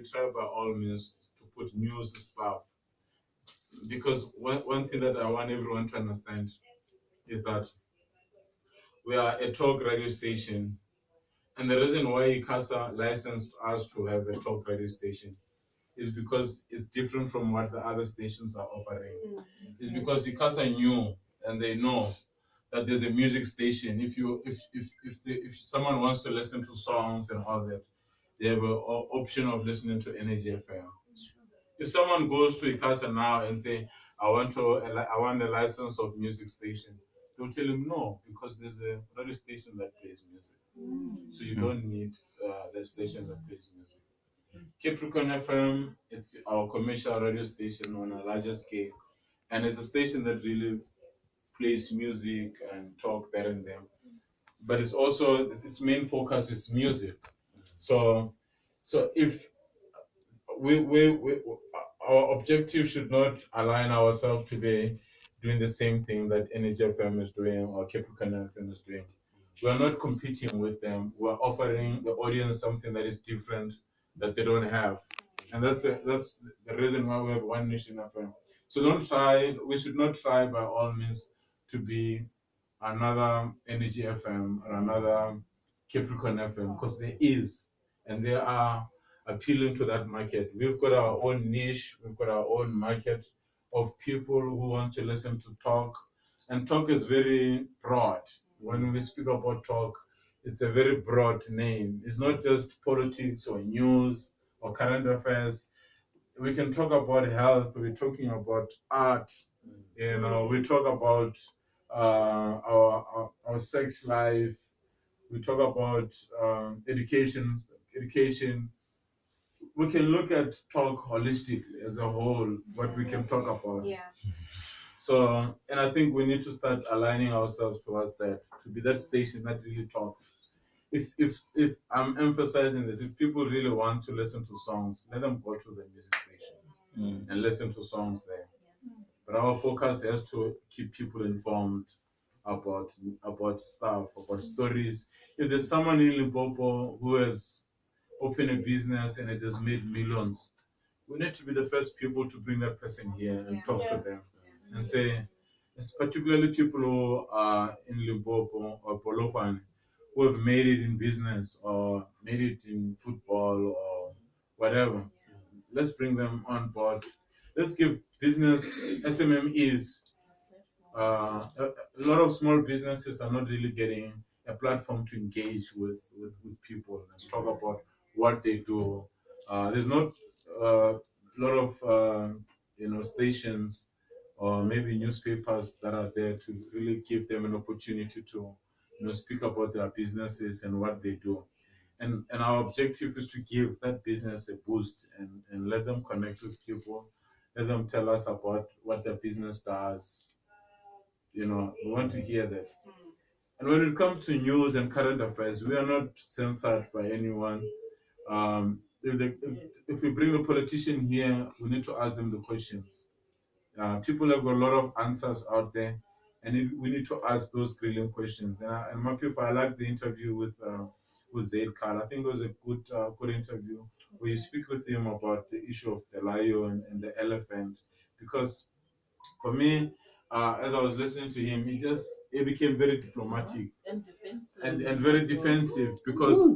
try by all means to put news stuff, because one thing that I want everyone to understand is that we are a talk radio station, and the reason why ICASA licensed us to have a talk radio station is because it's different from what the other stations are offering. It's because ICASA knew, and they know that there's a music station. If someone wants to listen to songs and all that, they have an option of listening to Energy FM. If someone goes to ICASA now and say, I want a license of music station, they'll tell him no, because there's a radio station that plays music. So you don't need the station that plays music. Capricorn FM, it's our commercial radio station on a larger scale, and it's a station that really plays music and talk there and there. But it's also its main focus is music. So, if we our objective should not align ourselves to be doing the same thing that Energy FM is doing or Capricorn FM is doing. We are not competing with them. We're offering the audience something that is different that they don't have, and that's the reason why we have One Nation FM. So don't try. We should not try by all means to be another Energy FM or another Capricorn FM, because there is, and they are appealing to that market. We've got our own niche, we've got our own market of people who want to listen to talk, and talk is very broad. When we speak about talk, it's a very broad name. It's not just politics or news or current affairs. We can talk about health, we're talking about art, we talk about our sex life, we talk about education. We can look at talk holistically as a whole, what we can talk about. Yeah. So, and I think we need to start aligning ourselves towards that, to be that station that really talks. If I'm emphasizing this, if people really want to listen to songs, let them go to the music stations and listen to songs there. But our focus has to keep people informed about stuff, about stories. If there's someone in Limpopo who has opened a business and it has made millions, we need to be the first people to bring that person here and talk to them and say, it's particularly people who are in Limpopo or Polokwane who have made it in business or made it in football or whatever. Let's bring them on board. Let's give business SMMEs. A lot of small businesses are not really getting a platform to engage with people and talk about what they do. There's not a lot of stations or maybe newspapers that are there to really give them an opportunity to speak about their businesses and what they do. And our objective is to give that business a boost and let them connect with people, let them tell us about what their business does. We want to hear that. And when it comes to news and current affairs, we are not censored by anyone. If we bring the politician here, we need to ask them the questions. People have got a lot of answers out there, and we need to ask those grilling questions. And my people, I like the interview with Zaid Khan. I think it was a good interview where you speak with him about the issue of the lion and the elephant, because for me, as I was listening to him, he became very diplomatic and very defensive, because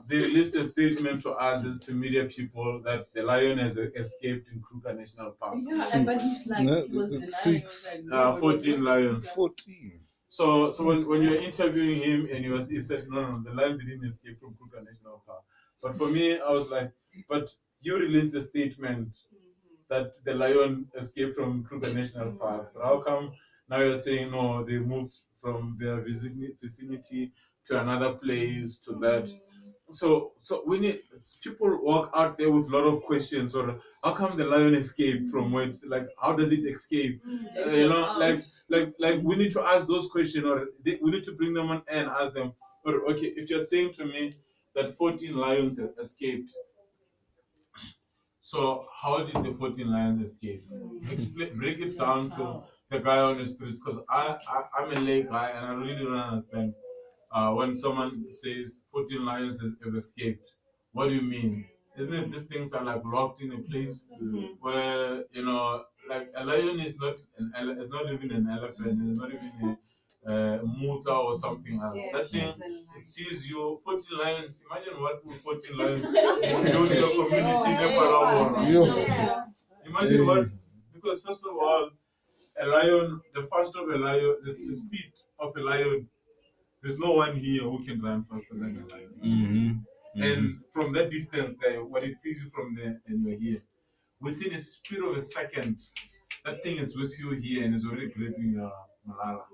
they released a statement to us as to media people that the lion has escaped in Kruger National Park. Yeah, but he's like, he was denying, like, 14 lions. 14. So when you're interviewing him and he said, no, the lion didn't escape from Kruger National Park. But for me, I was like, but you released the statement that the lion escaped from Kruger National Park. But how come now you're saying, no, they moved from their vicinity to another place, to that? So we need people walk out there with a lot of questions, or how come the lion escaped from where it's like, how does it escape? Like we need to ask those questions, or we need to bring them on and ask them, or okay, if you're saying to me that 14 lions escaped, so how did the 14 lions escape? Break it down to the guy on the streets, because I'm a lay guy and I really don't understand. When someone says 14 lions have escaped, what do you mean? isn't it? These things are like locked in a place where like a lion is not it's not even an elephant, it's not even a muta or something else. That thing, it sees you. 14 lions. Imagine what 14 lions do to your community in a Palawara. Imagine what, because first of all, a lion, the fast of a lion, the speed of a lion, there's no one here who can run faster than a lion. And from that distance there, when it sees you from there and you're here, within a speed of a second, that thing is with you here and is already gripping your malala.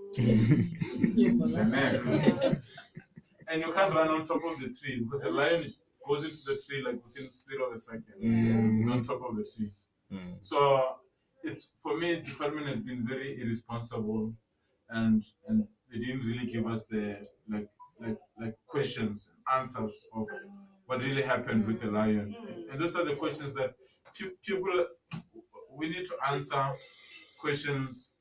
And you can't run on top of the tree because a lion goes into the tree like within the speed of a second. It's on top of the tree. So it's, for me, the department has been very irresponsible, and they didn't really give us the like questions and answers of what really happened with the lion. And those are the questions that people, we need to answer questions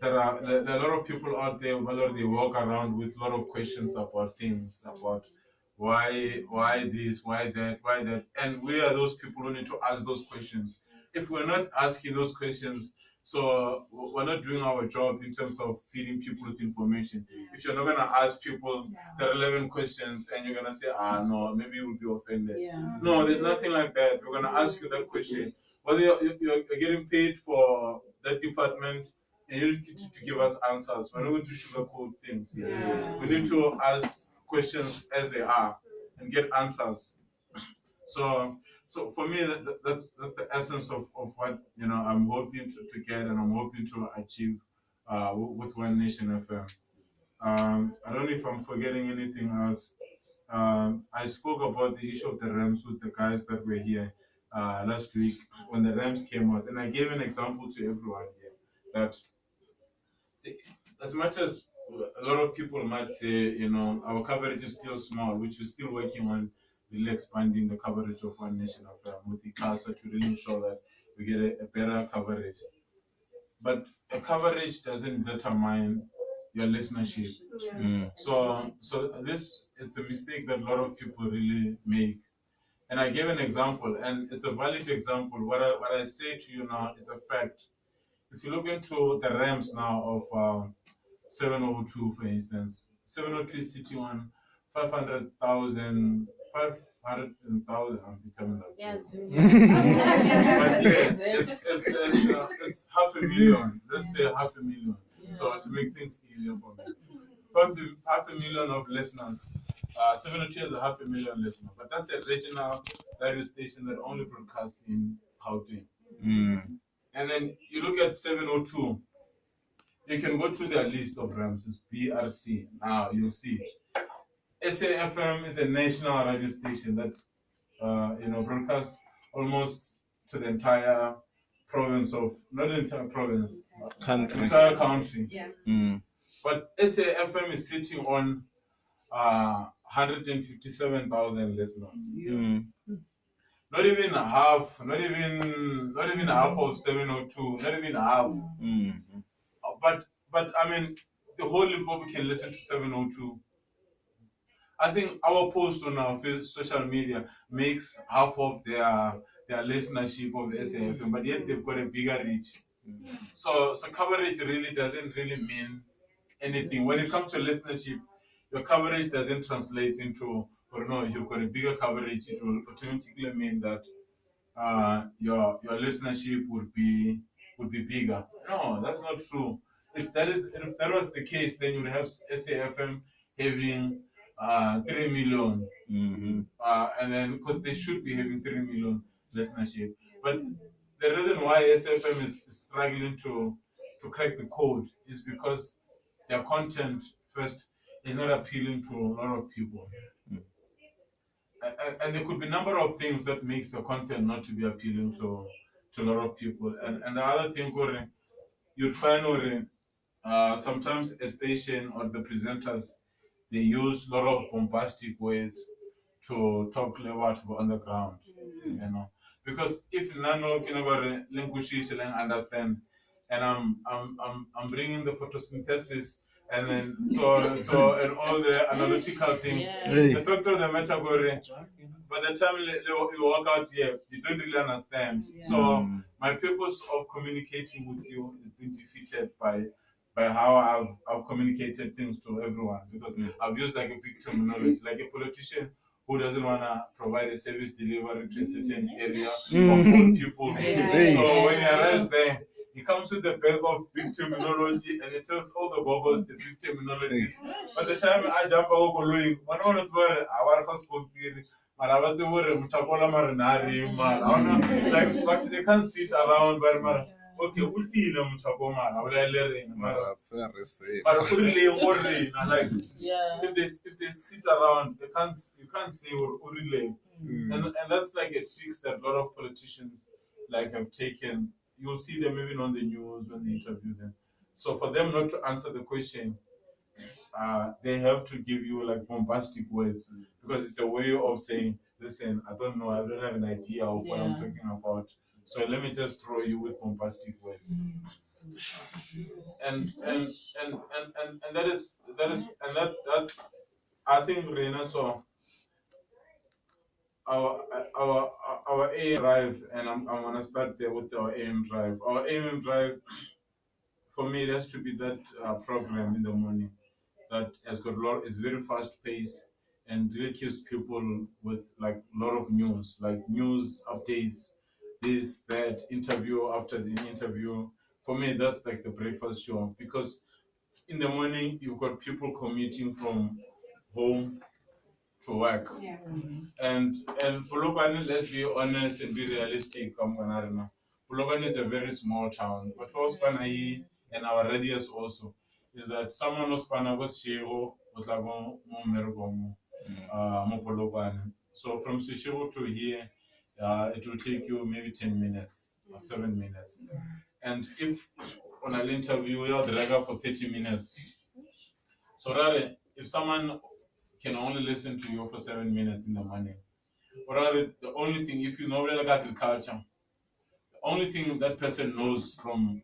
there are a lot of people out there, whether they walk around with a lot of questions about things, about why this, why that, and we are those people who need to ask those questions. If we're not asking those questions, so we're not doing our job in terms of feeding people with information. If you're not gonna ask people the relevant questions and you're gonna say, no, maybe you'll be offended. No, there's nothing like that. We're gonna ask you that question. Whether you're getting paid for that department, and you need to give us answers. We're not going to sugarcoat things. We need to ask questions as they are and get answers. So for me, that's the essence of what I'm hoping to get and I'm hoping to achieve with One Nation FM. I don't know if I'm forgetting anything else. I spoke about the issue of the Rams with the guys that were here last week when the Rams came out, and I gave an example to everyone here that as much as a lot of people might say, our coverage is still small, which we're still working on really expanding the coverage of One Nation with ICASA to really ensure that we get a better coverage. But a coverage doesn't determine your listenership. So this is a mistake that a lot of people really make. And I gave an example, and it's a valid example. What I say to you now, it's a fact. If you look into the Rams now of 702, for instance, 702 is sitting on 500,000, 500,000. I'm becoming like yes. But yeah, it's 500,000. Let's say 500,000. So to make things easier for me, 500,000 of listeners. 702 has 500,000 listeners, but that's a regional radio station that only broadcasts in Gauteng. And then you look at 702. You can go through their list of Rams. It's BRC. Now you'll see it. SAFM is a national radio station that broadcasts almost to the entire province of, not the entire province, country. Entire country. Yeah. But SAFM is sitting on 157,000 listeners. Not even half. Not even half of 702. Not even half. But I mean, the whole Limpopo can listen to 702. I think our post on our social media makes half of their listenership of the SAFM, but yet they've got a bigger reach. So coverage really doesn't really mean anything. When it comes to listenership, your coverage doesn't translate into, or no, you've got a bigger coverage, it will automatically mean that your listenership would be bigger. No, that's not true. If that was the case, then you would have SAFM having 3 million, and then because they should be having 3 million listenership. But the reason why SAFM is struggling to crack the code is because their content first is not appealing to a lot of people. And there could be a number of things that makes the content not to be appealing to a lot of people. And the other thing, you'd find sometimes a station or the presenters, they use a lot of bombastic words to talk about on the ground, because if nano can language understand, and I'm bringing the photosynthesis And then and all the analytical things. Yeah. The fact of the matter, Gore, by the time you walk out here, you don't really understand. Yeah. So my purpose of communicating with you has been defeated by how I've communicated things to everyone, because I've used like a big terminology, like a politician who doesn't want to provide a service delivery to a certain area of all people. Yeah. So when he arrives there, he comes with a bag of big terminology and he tells all the bubbles the big terminologies. By the time I jump out going, one of the our first spoke like but they can't sit around but okay, we'll be in like Yeah. if they sit around, you can't say Urile. And that's like a trick that a lot of politicians like have taken. You'll see them even on the news when they interview them. So for them not to answer the question, they have to give you like bombastic words, because it's a way of saying, listen, I don't know, I don't have an idea of what I'm talking about. So let me just throw you with bombastic words. And that I think Reina saw our our our aim drive, and I'm gonna start there with our aim drive. Our aim drive, for me, it has to be that program in the morning that has got a lot, is very fast paced and really keeps people with like a lot of news, like news updates, this, that, interview after the interview. For me, that's like the breakfast show, because in the morning you've got people commuting from home to work. Yeah. And Polokwane, let's be honest and be realistic, Polokwane is a very small town, but for Spanayi and our radius also is that someone was Spana was Shiro, Otlago, Mergomo, Polokwane. So from Sishiro to here, it will take you maybe 10 minutes or 7 minutes. And if on an interview you're dragger for 30 minutes, so rather, if someone can only listen to you for 7 minutes in the morning, or rather, the only thing, if you know like agriculture, the only thing that person knows from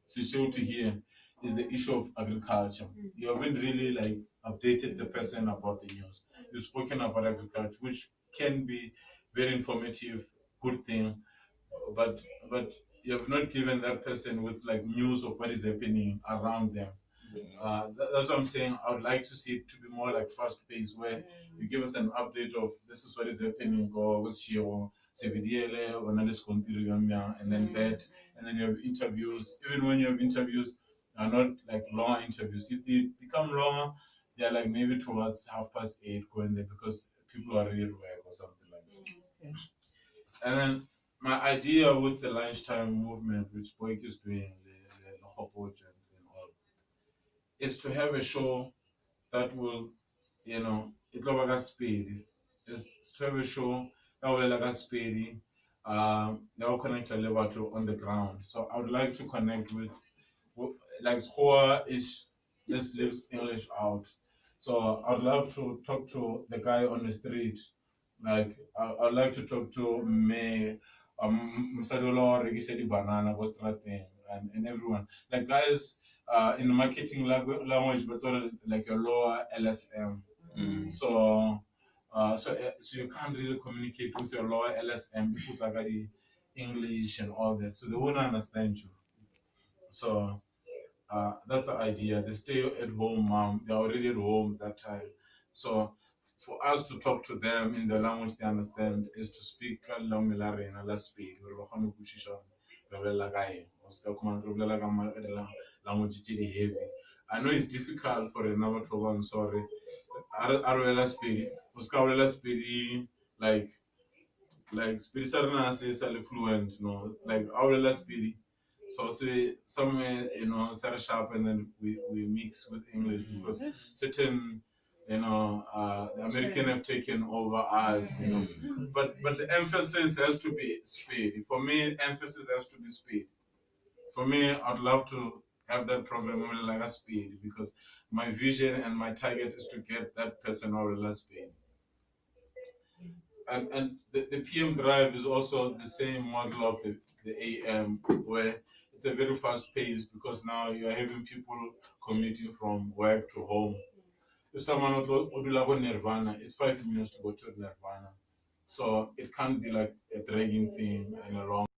Sisho to here is the issue of agriculture. You haven't really like updated the person about the news. You've spoken about agriculture, which can be very informative, good thing, but you have not given that person with like news of what is happening around them. That's what I'm saying. I would like to see it to be more like fast paced, where you give us an update of this is what is happening, or what's Shiro, Sevidiele, or Nandis and then that, and then you have interviews. Even when you have interviews, are not like long interviews. If they become longer, they're like maybe towards 8:30 going there, because people are really at work or something like that. Okay. And then my idea with the lunchtime movement, which Boyk is doing, the Hopoj and all, is to have a show that will, it will like a speed. Is to have a show that will like a speedy, that will connect a level to on the ground. So I would like to connect with like Schoa is this lives English out. So I'd love to talk to the guy on the street. Like I'd like to talk to me, Msadolo Regisedi Banana, Bostrating, and everyone. Like guys in the marketing language, but like a lower LSM. So, so you can't really communicate with your lower LSM if you like the English and all that. So they won't understand you. So that's the idea. They stay at home, mom. They're already at home that time. So for us to talk to them in the language they understand is to speak Lomilare and let's speak. Language heavy. I know it's difficult for another to one, sorry. Arwela speed. Uskawela speed like speed sarna says fluent, like Arwela speed. So say somewhere, Sarah sharp and then we mix with English, because certain the American have taken over us, but the emphasis has to be speed. For me, emphasis has to be speed. For me, I'd love to have that program over like a speed, because my vision and my target is to get that person over the speed. And the PM drive is also the same model of the AM, where it's a very fast pace because now you're having people commuting from work to home. If someone would like go Nirvana, it's 5 minutes to go to Nirvana. So it can't be like a dragging thing and a long